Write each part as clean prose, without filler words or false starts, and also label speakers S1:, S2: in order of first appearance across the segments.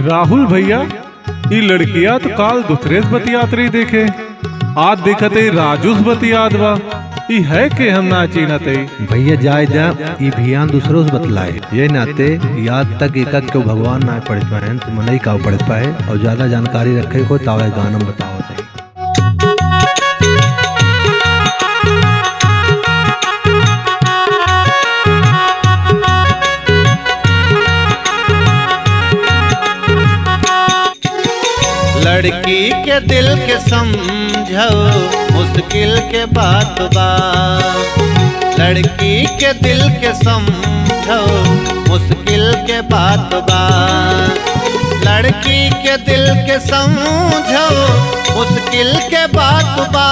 S1: राहुल भैया, ये लड़किया तो काल दूसरे से बतियात रही देखे, आज देखते राजूस बतियात बा। ई है के हम ना चीनते
S2: भैया जाए जा ई भियान दूसरों से बतलाए, ये नाते याद तक एक क्यों भगवान ना पढ़ पाए तो मन ही का पढ़ पाए और ज्यादा जानकारी रखे को तावे गानम बताओ।
S3: लड़की के दिल के समझो मुश्किल के बात बा, लड़की के दिल के समझो मुश्किल के बात बा, लड़की के दिल के समझो मुश्किल के बात बा,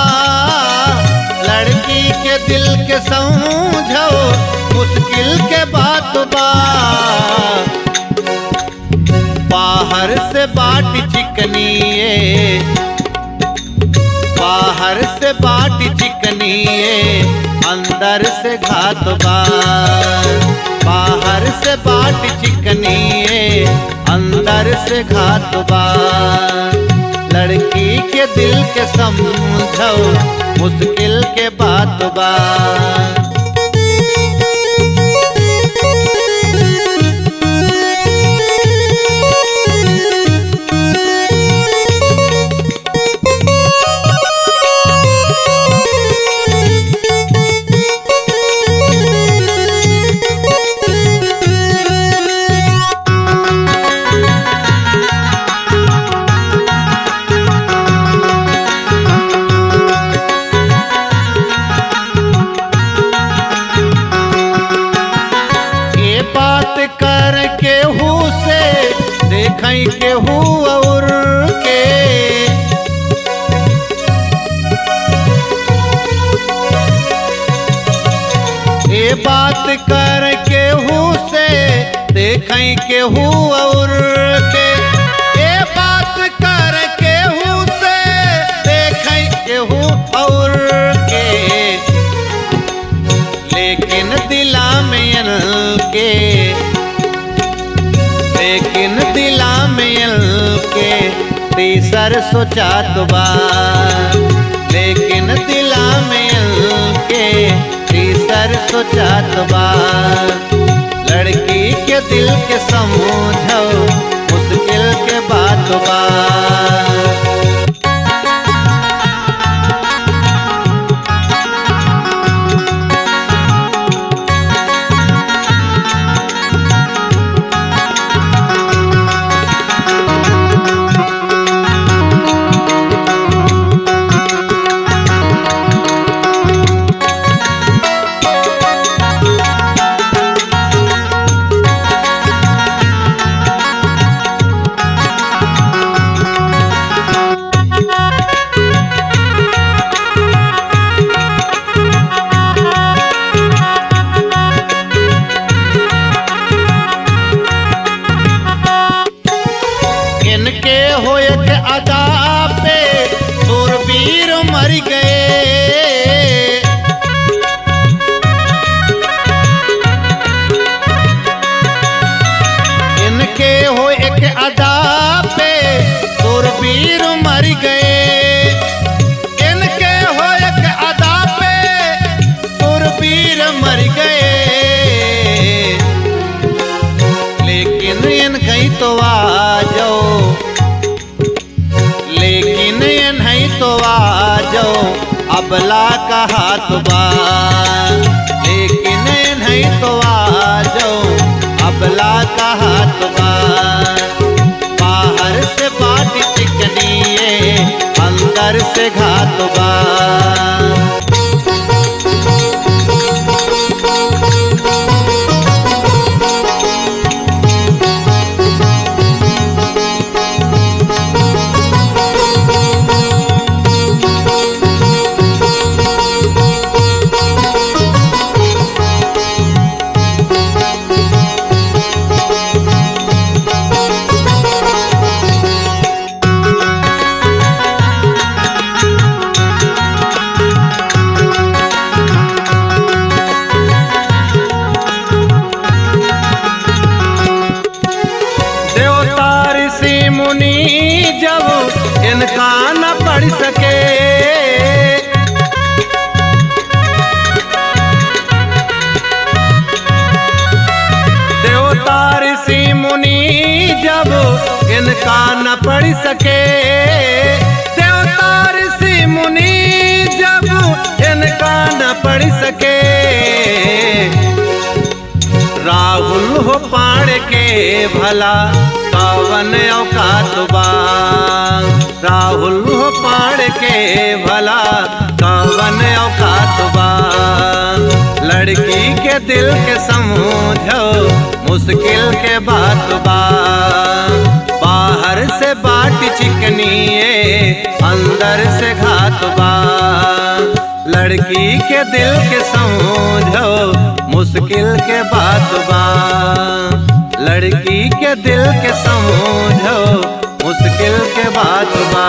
S3: लड़की के दिल के समझो मुश्किल के बात बा। बाहर से बाट चिकनिए, बाहर से बाट चिकनिए, अंदर से घात बा, बाहर से बाट चिकनिए, अंदर से घात बा। लड़की के दिल के समझो मुश्किल के बात बा। कर केहू से देखई केहू और के, ये बात कर केहू से देखई केहू और के, ये बात कर केहू से देखई केहू और के, लेकिन दिला में के, लेकिन दिला में के तीसर सोचात बा, लेकिन दिला में के तीसर सोचात बा। लड़की के दिल के समझो मुश्किल के बात बा। इनके होए के अदा पे शूरवीर मर गए, इनके होए के अदा पे शूरवीर मर गए, इनके होए के अदा पे शूरवीर मर गए। लेकिन इनकई तो आ जाओ, लेकिन ये नहीं तो आ जाओ अबला का हाथ बा, लेकिन ये नहीं तो आ जाओ अबला का हाथ बा। बाहर से बाट चिकनिए, अंदर से घात बा। इनका न पढ़ सके देवता ऋषि मुनि जब इनका न पढ़ सके। राहुल हो पाड़ के भला कवन औकात बा, राहुल हो पाड़ के भला कवन औकात बा। लड़की के दिल के समझो मुश्किल के बात बा, बाहर से बाट चिकनी अंदर से घात बा। लड़की के दिल के समझो मुश्किल के बात बा, लड़की के दिल के समझो मुश्किल के बात बा।